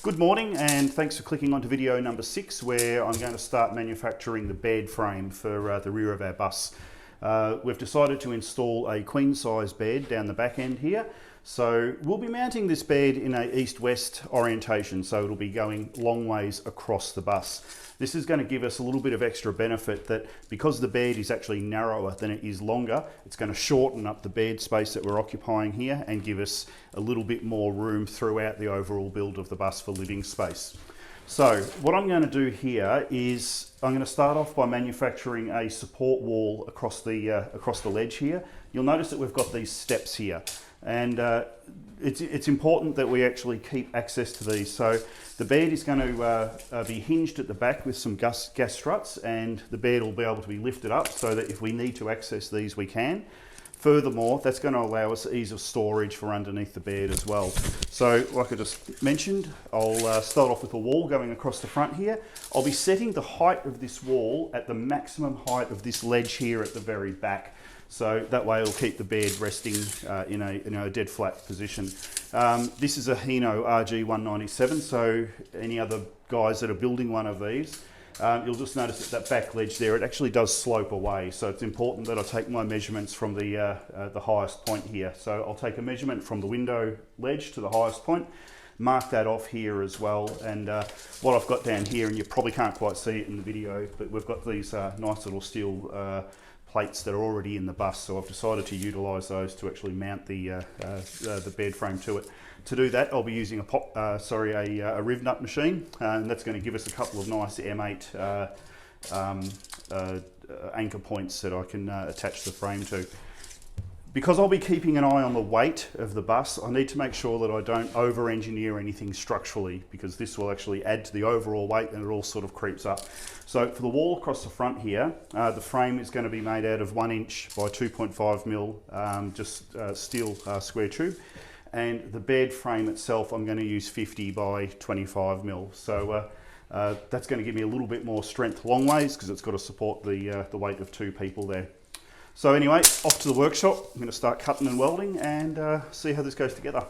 Good morning, and thanks for clicking onto video number 6, where I'm going to start manufacturing the bed frame for the rear of our bus. We've decided to install a queen size bed down the back end here. So we'll be mounting this bed in a east-west orientation, so it'll be going long ways across the bus. This is going to give us a little bit of extra benefit that because the bed is actually narrower than it is longer, it's going to shorten up the bed space that we're occupying here and give us a little bit more room throughout the overall build of the bus for living space. So what I'm going to do here is I'm going to start off by manufacturing a support wall across the ledge here. You'll notice that we've got these steps here, and it's important that we actually keep access to these. So the bed is going to be hinged at the back with some gas struts, and the bed will be able to be lifted up so that if we need to access these, we can. Furthermore, that's going to allow us ease of storage for underneath the bed as well. So like I just mentioned, I'll start off with a wall going across the front here. I'll be setting the height of this wall at the maximum height of this ledge here at the very back. So that way it'll keep the bed resting in a dead flat position. This is a Hino RG197, so any other guys that are building one of these, you'll just notice that back ledge there, it actually does slope away. So it's important that I take my measurements from the highest point here. So I'll take a measurement from the window ledge to the highest point, mark that off here as well. And what I've got down here, and you probably can't quite see it in the video, but we've got these nice little steel plates that are already in the bus. So I've decided to utilise those to actually mount the bed frame to it. To do that, I'll be using a riv nut machine, and that's going to give us a couple of nice M8 anchor points that I can attach the frame to. Because I'll be keeping an eye on the weight of the bus, I need to make sure that I don't over-engineer anything structurally, because this will actually add to the overall weight and it all sort of creeps up. So for the wall across the front here, the frame is going to be made out of 1 inch by 2.5 mil, steel square tube. And the bed frame itself, I'm going to use 50 by 25 mil. So that's going to give me a little bit more strength long ways, because it's got to support the weight of 2 people there. So anyway, off to the workshop. I'm going to start cutting and welding and see how this goes together.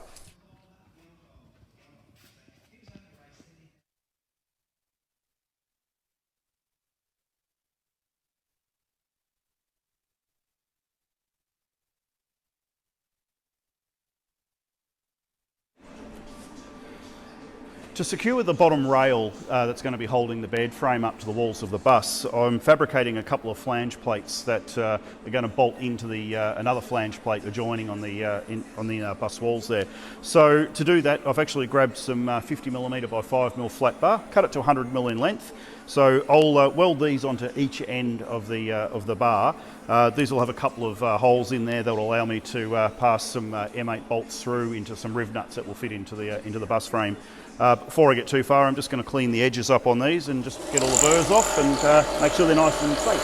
To secure the bottom rail that's going to be holding the bed frame up to the walls of the bus, I'm fabricating a couple of flange plates that are going to bolt into the another flange plate adjoining on the bus walls there. So to do that, I've actually grabbed some 50mm by 5mm flat bar, cut it to 100mm in length. So I'll weld these onto each end of the bar. These will have a couple of holes in there that will allow me to pass some M8 bolts through into some riv nuts that will fit into the bus frame. Before I get too far, I'm just going to clean the edges up on these and just get all the burrs off and make sure they're nice and safe.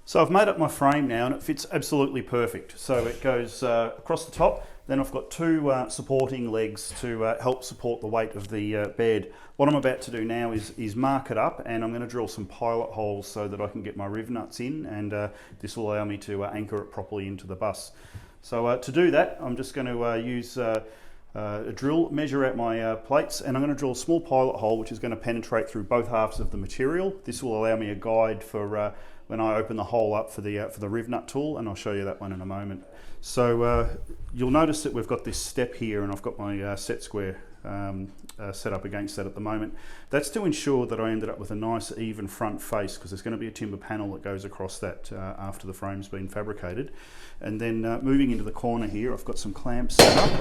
So I've made up my frame now and it fits absolutely perfect. So it goes across the top. Then I've got 2 supporting legs to help support the weight of the bed. What I'm about to do now is mark it up, and I'm going to drill some pilot holes so that I can get my riv nuts in, and this will allow me to anchor it properly into the bus. So to do that, I'm just going to use a drill, measure out my plates, and I'm going to drill a small pilot hole which is going to penetrate through both halves of the material. This will allow me a guide for when I open the hole up for the riv nut tool, and I'll show you that one in a moment. So you'll notice that we've got this step here, and I've got my set square set up against that at the moment. That's to ensure that I ended up with a nice even front face, because there's going to be a timber panel that goes across that after the frame's been fabricated. And then moving into the corner here, I've got some clamps set up,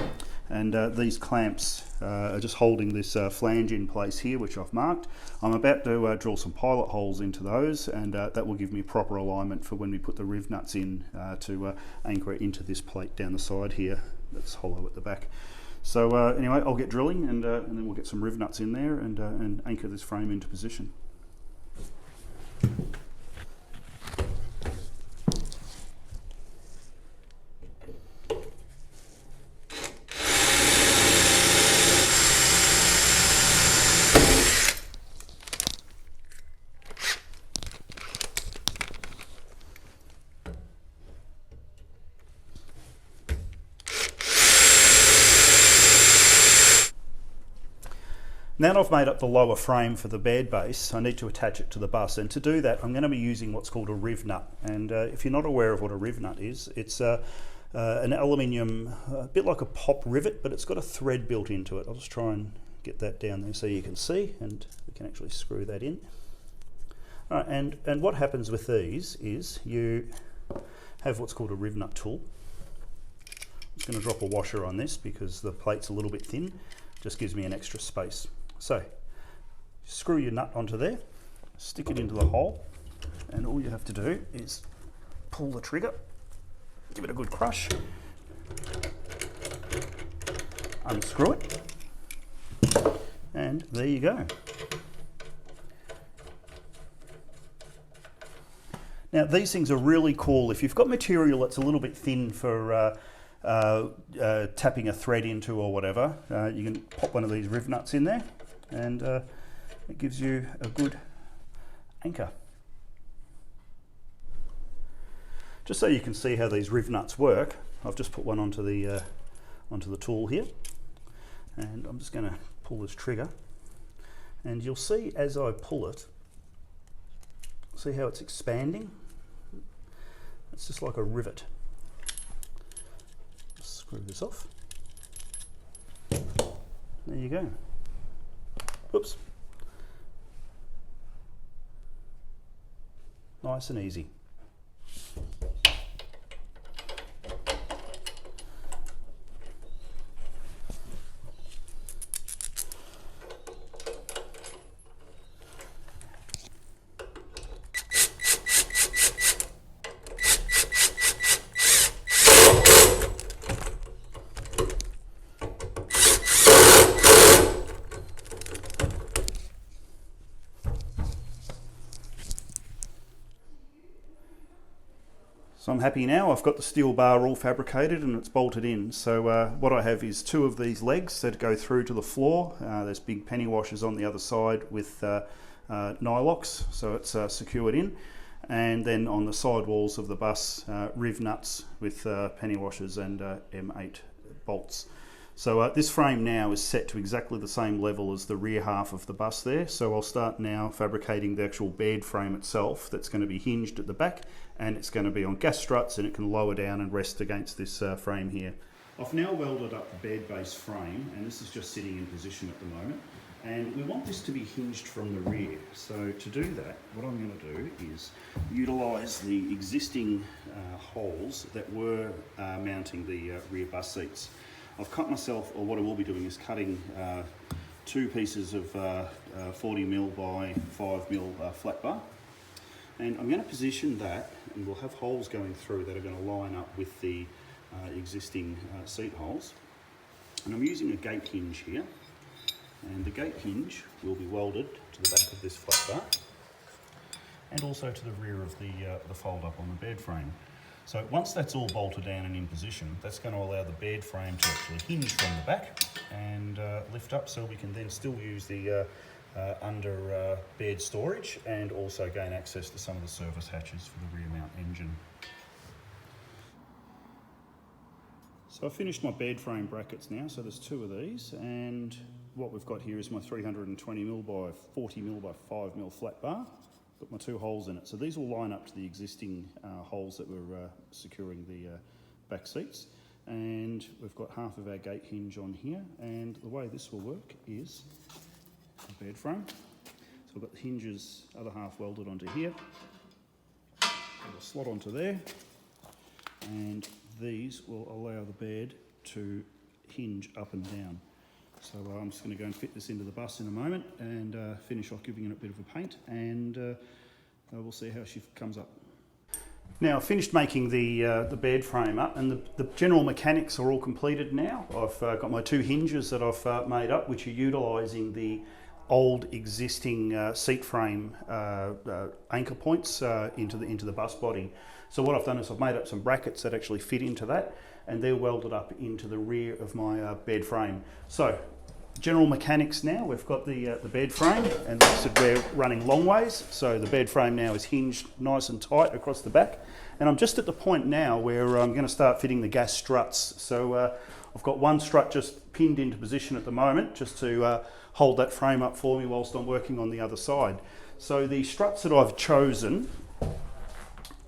and these clamps are just holding this flange in place here, which I've marked. I'm about to drill some pilot holes into those, and that will give me proper alignment for when we put the riv nuts in to anchor it into this plate down the side here that's hollow at the back. So anyway, I'll get drilling, and then we'll get some riv nuts in there and anchor this frame into position. Now that I've made up the lower frame for the bed base, I need to attach it to the bus, and to do that I'm going to be using what's called a riv nut. And if you're not aware of what a riv nut is, it's an aluminium, a bit like a pop rivet, but it's got a thread built into it. I'll just try and get that down there so you can see, and we can actually screw that in. All right, and what happens with these is you have what's called a riv nut tool. I'm just going to drop a washer on this because the plate's a little bit thin. Just gives me an extra space. So screw your nut onto there, stick it into the hole, and all you have to do is pull the trigger, give it a good crush, unscrew it, and there you go. Now these things are really cool. If you've got material that's a little bit thin for tapping a thread into or whatever, you can pop one of these riv nuts in there, and it gives you a good anchor. Just so you can see how these riv nuts work, I've just put one onto the tool here, and I'm just going to pull this trigger, and you'll see as I pull it, see how it's expanding? It's just like a rivet. Screw this off. There you go. Oops. Nice and easy. So I'm happy now. I've got the steel bar all fabricated and it's bolted in. So what I have is two of these legs that go through to the floor. There's big penny washers on the other side with nylocks, so it's secured in. And then on the side walls of the bus, riv nuts with penny washers and M8 bolts. So this frame now is set to exactly the same level as the rear half of the bus there. So I'll start now fabricating the actual bed frame itself that's going to be hinged at the back, and it's going to be on gas struts, and it can lower down and rest against this frame here. I've now welded up the bed base frame, and this is just sitting in position at the moment. And we want this to be hinged from the rear. So to do that, what I'm going to do is utilise the existing holes that were mounting the rear bus seats. I've cut myself, or what I will be doing is cutting two pieces of 40mm by 5mm flat bar, and I'm going to position that, and we'll have holes going through that are going to line up with the existing seat holes. And I'm using a gate hinge here, and the gate hinge will be welded to the back of this flat bar and also to the rear of the fold up on the bed frame. So once that's all bolted down and in position, that's going to allow the bed frame to actually hinge from the back and lift up, so we can then still use the under bed storage and also gain access to some of the service hatches for the rear mount engine. So I've finished my bed frame brackets now, so there's two of these, and what we've got here is my 320mm by 40mm by 5mm flat bar. Got my two holes in it. So these will line up to the existing holes that were securing the back seats. And we've got half of our gate hinge on here. And the way this will work is a bed frame. So I've got the hinges, other half welded onto here. It'll slot onto there. And these will allow the bed to hinge up and down. So I'm just going to go and fit this into the bus in a moment and finish off giving it a bit of a paint, and we'll see how she comes up. Now I've finished making the bed frame up, and the general mechanics are all completed now. I've got my two hinges that I've made up, which are utilising the old existing seat frame anchor points into the bus body. So what I've done is I've made up some brackets that actually fit into that, and they're welded up into the rear of my bed frame. So general mechanics now, we've got the bed frame, and like I said, we're running long ways, so the bed frame now is hinged nice and tight across the back, and I'm just at the point now where I'm going to start fitting the gas struts. So I've got one strut just pinned into position at the moment, just to hold that frame up for me whilst I'm working on the other side. So the struts that I've chosen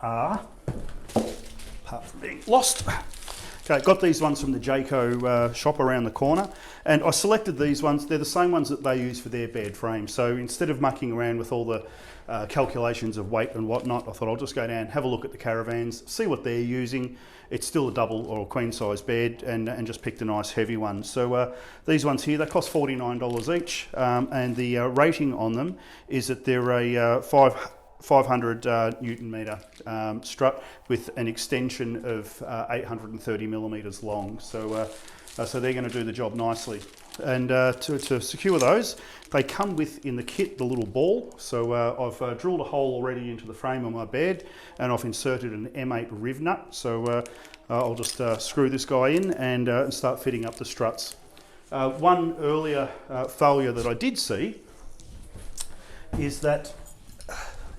are, apart from being lost, okay, got these ones from the Jayco shop around the corner, and I selected these ones. They're the same ones that they use for their bed frame. So instead of mucking around with all the calculations of weight and whatnot, I thought I'll just go down, have a look at the caravans, see what they're using. It's still a double or a queen size bed, and just picked a nice heavy one. So these ones here, they cost $49 each, and the rating on them is that they're a 500 Newton meter strut with an extension of 830 millimeters long. So they're going to do the job nicely. And to secure those, they come with, in the kit, the little ball. So I've drilled a hole already into the frame of my bed, and I've inserted an M8 riv nut. So I'll just screw this guy in and start fitting up the struts. One earlier failure that I did see is that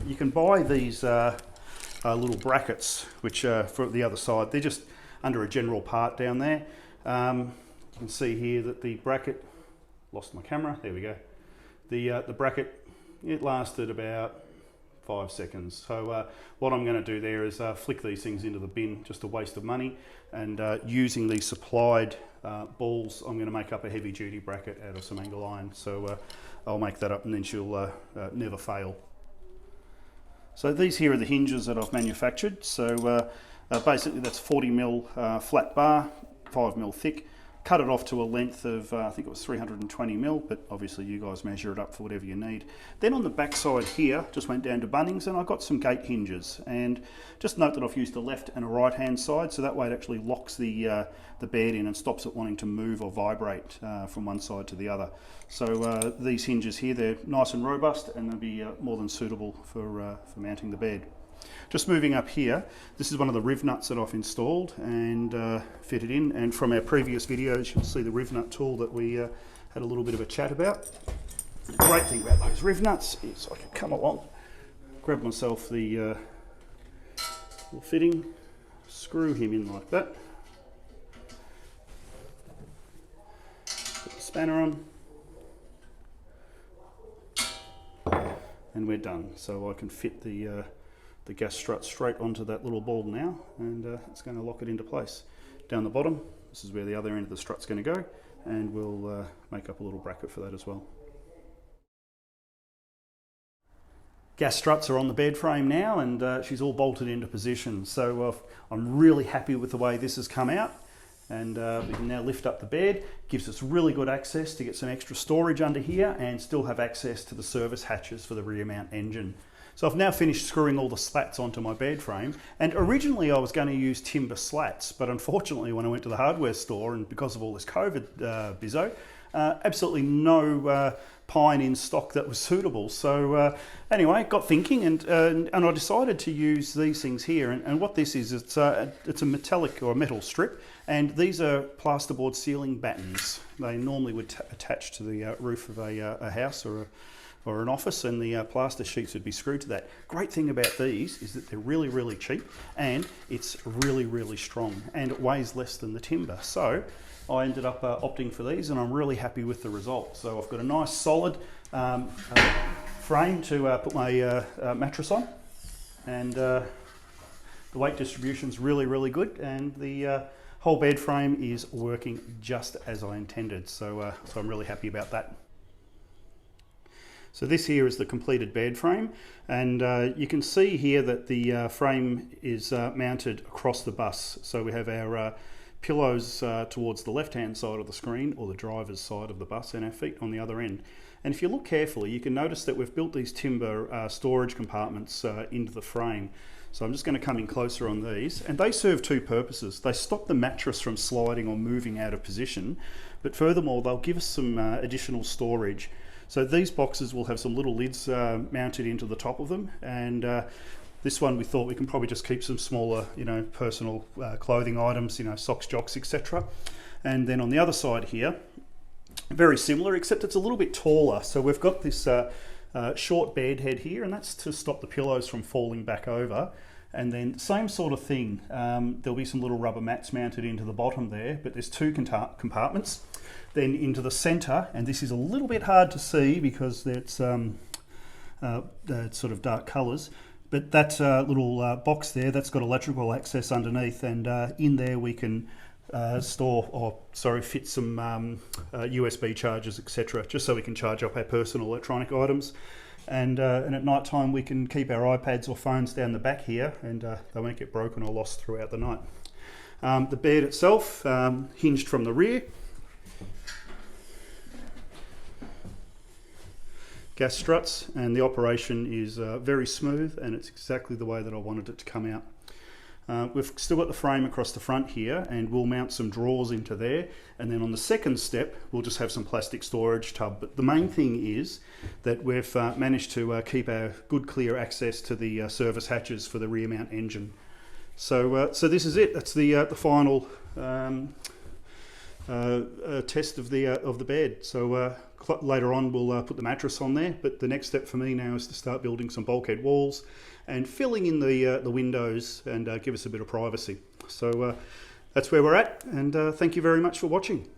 you can buy these little brackets, which for the other side, they're just under a general part down there. You can see here that the bracket, lost my camera, there we go. The bracket, it lasted about 5 seconds. So what I'm going to do there is flick these things into the bin, just a waste of money, and using these supplied balls, I'm going to make up a heavy duty bracket out of some angle iron. So I'll make that up, and then she'll never fail. So these here are the hinges that I've manufactured. So basically that's 40mm flat bar, 5mm thick. Cut it off to a length of, I think it was 320mm, but obviously you guys measure it up for whatever you need. Then on the back side here, just went down to Bunnings, and I got some gate hinges. And just note that I've used a left and a right hand side, so that way it actually locks the bed in and stops it wanting to move or vibrate from one side to the other. So these hinges here, they're nice and robust, and they'll be more than suitable for mounting the bed. Just moving up here, this is one of the riv nuts that I've installed and fitted in. And from our previous videos, you'll see the riv nut tool that we had a little bit of a chat about. The great thing about those riv nuts is I can come along, grab myself the little fitting, screw him in like that, put the spanner on, and we're done. So I can fit the gas strut straight onto that little ball now, and it's going to lock it into place. Down the bottom, this is where the other end of the strut's going to go, and we'll make up a little bracket for that as well. Gas struts are on the bed frame now, and she's all bolted into position. So I'm really happy with the way this has come out, and we can now lift up the bed. Gives us really good access to get some extra storage under here, and still have access to the service hatches for the rear mount engine. So I've now finished screwing all the slats onto my bed frame, and originally I was going to use timber slats, but unfortunately when I went to the hardware store, and because of all this COVID bizzo, absolutely no pine in stock that was suitable. So anyway, got thinking, and I decided to use these things here. And what this is, it's a metallic or a metal strip, and these are plasterboard ceiling battens. They normally would attach to the roof of a house or an office, and the plaster sheets would be screwed to that. Great thing about these is that they're really, really cheap, and it's really, really strong, and it weighs less than the timber. So I ended up opting for these, and I'm really happy with the result. So I've got a nice solid frame to put my mattress on, and the weight distribution is really, really good, and the whole bed frame is working just as I intended. So I'm really happy about that. So this here is the completed bed frame, and you can see here that the frame is mounted across the bus. So we have our pillows towards the left-hand side of the screen, or the driver's side of the bus, and our feet on the other end. And if you look carefully, you can notice that we've built these timber storage compartments into the frame. So I'm just going to come in closer on these, and they serve two purposes. They stop the mattress from sliding or moving out of position, but furthermore they'll give us some additional storage. So these boxes will have some little lids mounted into the top of them, and this one we thought we can probably just keep some smaller, personal clothing items, socks, jocks, etc. And then on the other side here, very similar, except it's a little bit taller. So we've got this short bed head here, and that's to stop the pillows from falling back over. And then same sort of thing, there'll be some little rubber mats mounted into the bottom there, but there's two compartments. Then into the centre, and this is a little bit hard to see because it's sort of dark colours, but that little box there, that's got electrical access underneath, and in there we can fit some USB chargers, etc., just so we can charge up our personal electronic items. And at night time we can keep our iPads or phones down the back here, and they won't get broken or lost throughout the night. The bed itself, hinged from the rear. Gas struts, and the operation is very smooth, and it's exactly the way that I wanted it to come out. We've still got the frame across the front here, and we'll mount some drawers into there, and then on the second step we'll just have some plastic storage tub. But the main thing is that we've managed to keep our good clear access to the service hatches for the rear mount engine. So this is it. That's the final test of the bed. So later on we'll put the mattress on there, but the next step for me now is to start building some bulkhead walls and filling in the windows and give us a bit of privacy. So that's where we're at, and thank you very much for watching.